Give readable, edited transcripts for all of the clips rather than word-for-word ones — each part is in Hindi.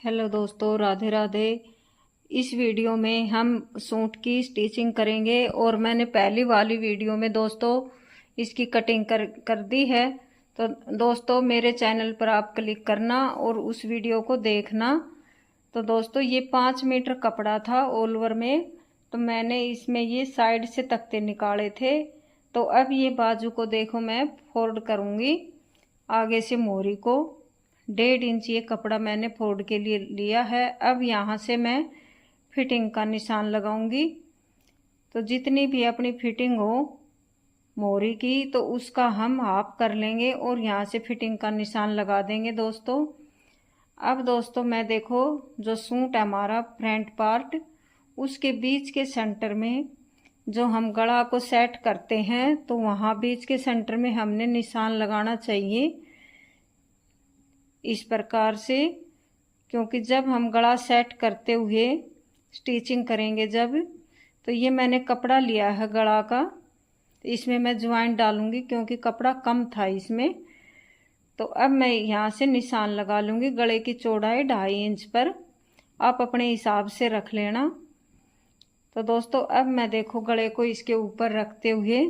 हेलो दोस्तों, राधे राधे। इस वीडियो में हम सूट की स्टिचिंग करेंगे और मैंने पहली वाली वीडियो में दोस्तों इसकी कटिंग कर दी है। तो दोस्तों मेरे चैनल पर आप क्लिक करना और उस वीडियो को देखना। तो दोस्तों ये 5 मीटर कपड़ा था ऑल ओवर में, तो मैंने इसमें ये साइड से तख्ते निकाले थे। तो अब ये बाजू को देखो मैं फोल्ड करूँगी आगे से मोरी को। 1.5 इंच ये कपड़ा मैंने फोल्ड के लिए लिया है। अब यहाँ से मैं फिटिंग का निशान लगाऊंगी। तो जितनी भी अपनी फिटिंग हो मोरी की तो उसका हम हाफ कर लेंगे और यहाँ से फिटिंग का निशान लगा देंगे दोस्तों। अब दोस्तों मैं देखो जो सूट है हमारा फ्रंट पार्ट, उसके बीच के सेंटर में जो हम गला को सेट करते हैं तो वहाँ बीच के सेंटर में हमने निशान लगाना चाहिए इस प्रकार से, क्योंकि जब हम गला सेट करते हुए स्टिचिंग करेंगे जब, तो ये मैंने कपड़ा लिया है गला का, तो इसमें मैं ज्वाइंट डालूंगी क्योंकि कपड़ा कम था इसमें। तो अब मैं यहाँ से निशान लगा लूँगी। गले की चौड़ाई 2.5 इंच पर आप अपने हिसाब से रख लेना। तो दोस्तों अब मैं देखो गले को इसके ऊपर रखते हुए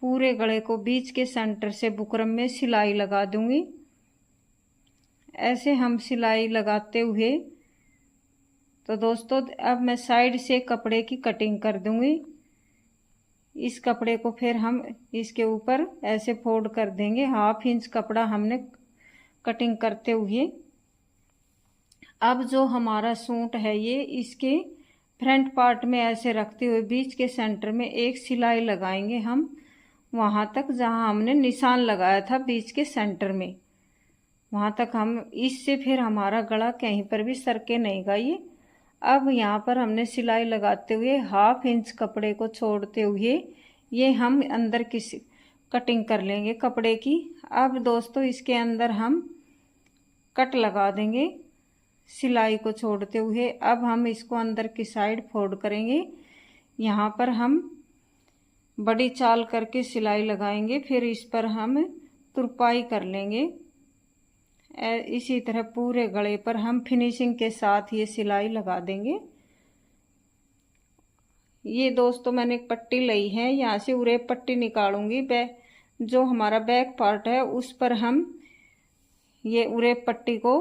पूरे गले को बीच के सेंटर से बुकरम में सिलाई लगा दूंगी। ऐसे हम सिलाई लगाते हुए तो दोस्तों अब मैं साइड से कपड़े की कटिंग कर दूंगी। इस कपड़े को फिर हम इसके ऊपर ऐसे फोल्ड कर देंगे। 1/2 इंच कपड़ा हमने कटिंग करते हुए अब जो हमारा सूट है ये इसके फ्रंट पार्ट में ऐसे रखते हुए बीच के सेंटर में एक सिलाई लगाएंगे हम वहां तक जहां हमने निशान लगाया था बीच के सेंटर में, वहां तक हम इससे फिर हमारा गला कहीं पर भी सरके नहीं गा ये। अब यहाँ पर हमने सिलाई लगाते हुए 1/2 इंच कपड़े को छोड़ते हुए ये हम अंदर की कटिंग कर लेंगे कपड़े की। अब दोस्तों इसके अंदर हम कट लगा देंगे सिलाई को छोड़ते हुए। अब हम इसको अंदर की साइड फोल्ड करेंगे। यहाँ पर हम बड़ी चाल करके सिलाई लगाएंगे, फिर इस पर हम तुरपाई कर लेंगे। इसी तरह पूरे गले पर हम फिनिशिंग के साथ ये सिलाई लगा देंगे। ये दोस्तों मैंने एक पट्टी ली है, यहाँ से उरे पट्टी निकालूंगी। जो हमारा बैक पार्ट है उस पर हम ये उरे पट्टी को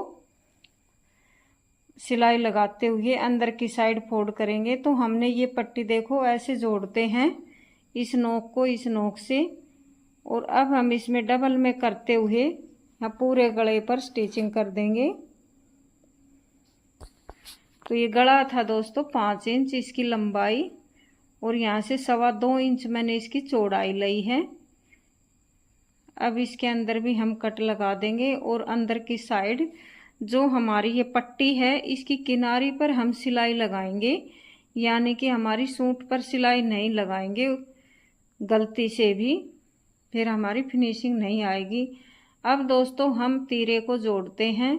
सिलाई लगाते हुए अंदर की साइड फोल्ड करेंगे। तो हमने ये पट्टी देखो ऐसे जोड़ते हैं इस नोक को इस नोक से, और अब हम इसमें डबल में करते हुए पूरे गले पर स्टिचिंग कर देंगे। तो ये गला था दोस्तों 5 इंच इसकी लंबाई और यहाँ से 2.25 इंच मैंने इसकी चौड़ाई ली है। अब इसके अंदर भी हम कट लगा देंगे और अंदर की साइड जो हमारी ये पट्टी है इसकी किनारी पर हम सिलाई लगाएंगे, यानी कि हमारी सूट पर सिलाई नहीं लगाएंगे गलती से भी, फिर हमारी फिनिशिंग नहीं आएगी। अब दोस्तों हम तीरे को जोड़ते हैं।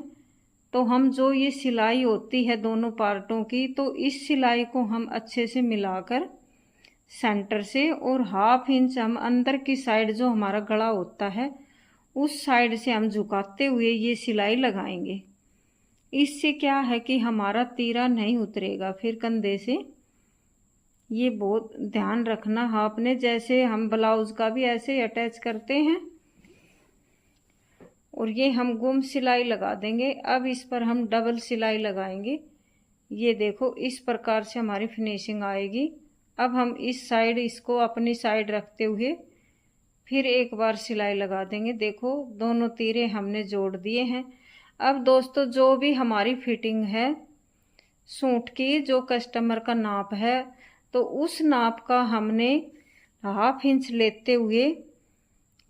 तो हम जो ये सिलाई होती है दोनों पार्टों की, तो इस सिलाई को हम अच्छे से मिलाकर सेंटर से और 1/2 इंच हम अंदर की साइड जो हमारा गला होता है उस साइड से हम झुकाते हुए ये सिलाई लगाएंगे। इससे क्या है कि हमारा तीरा नहीं उतरेगा फिर कंधे से। ये बहुत ध्यान रखना आपने, जैसे हम ब्लाउज का भी ऐसे अटैच करते हैं। और ये हम गुम सिलाई लगा देंगे। अब इस पर हम डबल सिलाई लगाएंगे। ये देखो इस प्रकार से हमारी फिनिशिंग आएगी। अब हम इस साइड इसको अपनी साइड रखते हुए फिर एक बार सिलाई लगा देंगे। देखो दोनों तीरे हमने जोड़ दिए हैं। अब दोस्तों जो भी हमारी फिटिंग है सूट की, जो कस्टमर का नाप है, तो उस नाप का हमने 1/2 इंच लेते हुए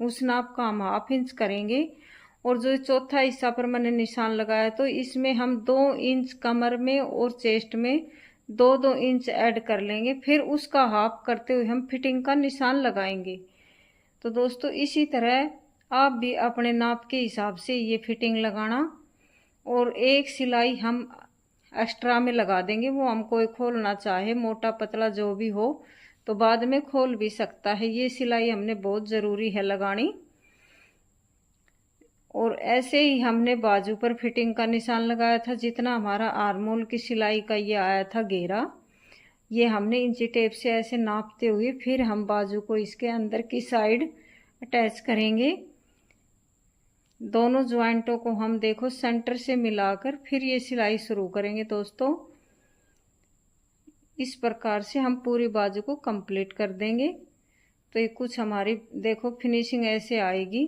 उस नाप का हम 1/2 इंच करेंगे। और जो चौथा हिस्सा पर मैंने निशान लगाया तो इसमें हम 2 इंच कमर में और चेस्ट में 2-2 इंच ऐड कर लेंगे, फिर उसका हाफ करते हुए हम फिटिंग का निशान लगाएंगे। तो दोस्तों इसी तरह आप भी अपने नाप के हिसाब से ये फिटिंग लगाना। और एक सिलाई हम एक्स्ट्रा में लगा देंगे, वो हम कोई खोलना चाहे मोटा पतला जो भी हो तो बाद में खोल भी सकता है। ये सिलाई हमने बहुत ज़रूरी है लगानी। और ऐसे ही हमने बाजू पर फिटिंग का निशान लगाया था। जितना हमारा आर्मोल की सिलाई का ये आया था घेरा, ये हमने इंची टेप से ऐसे नापते हुए फिर हम बाजू को इसके अंदर की साइड अटैच करेंगे। दोनों ज्वाइंटों को हम देखो सेंटर से मिलाकर फिर ये सिलाई शुरू करेंगे दोस्तों। इस प्रकार से हम पूरी बाजू को कंप्लीट कर देंगे। तो ये कुछ हमारी देखो फिनिशिंग ऐसे आएगी।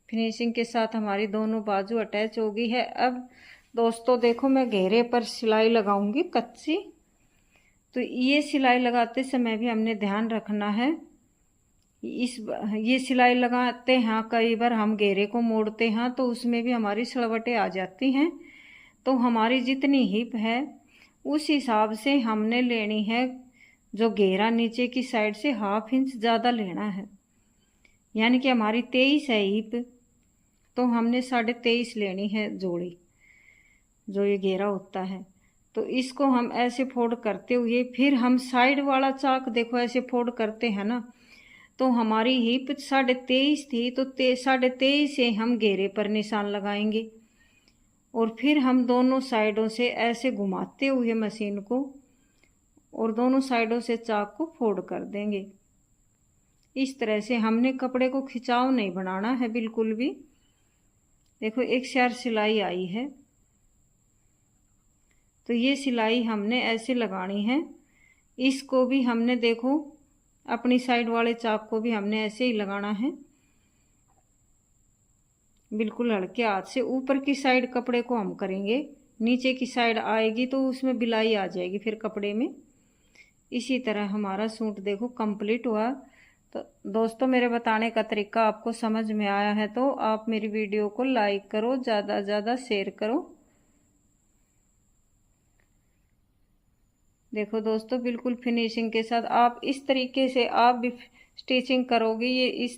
फिनिशिंग के साथ हमारी दोनों बाजू अटैच हो गई है। अब दोस्तों देखो मैं घेरे पर सिलाई लगाऊंगी कच्ची। तो ये सिलाई लगाते समय भी हमने ध्यान रखना है, ये सिलाई लगाते हैं कई बार हम घेरे को मोड़ते हैं तो उसमें भी हमारी सलवटें आ जाती हैं। तो हमारी जितनी हिप है उस हिसाब से हमने लेनी है। जो घेरा नीचे की साइड से 1/2 इंच ज़्यादा लेना है, यानी कि हमारी 23 है हिप, तो हमने 23.5 लेनी है जोड़ी जो ये घेरा होता है। तो इसको हम ऐसे फोल्ड करते हुए फिर हम साइड वाला चाक देखो ऐसे फोल्ड करते हैं ना, तो हमारी हिप 23.5 थी तो 23.5 से हम घेरे पर निशान लगाएंगे और फिर हम दोनों साइडों से ऐसे घुमाते हुए मशीन को और दोनों साइडों से चाक को फोल्ड कर देंगे। इस तरह से हमने कपड़े को खिंचाव नहीं बनाना है बिल्कुल भी। देखो एक चार सिलाई आई है, तो ये सिलाई हमने ऐसे लगानी है। इसको भी हमने देखो अपनी साइड वाले चाक को भी हमने ऐसे ही लगाना है, बिल्कुल हल्के हाथ से। ऊपर की साइड कपड़े को हम करेंगे, नीचे की साइड आएगी तो उसमें बिलाई आ जाएगी फिर कपड़े में। इसी तरह हमारा सूट देखो कंप्लीट हुआ। तो दोस्तों मेरे बताने का तरीका आपको समझ में आया है तो आप मेरी वीडियो को लाइक करो, ज़्यादा से ज़्यादा शेयर करो। देखो दोस्तों बिल्कुल फिनिशिंग के साथ आप इस तरीके से आप भी स्टिचिंग करोगे, ये इस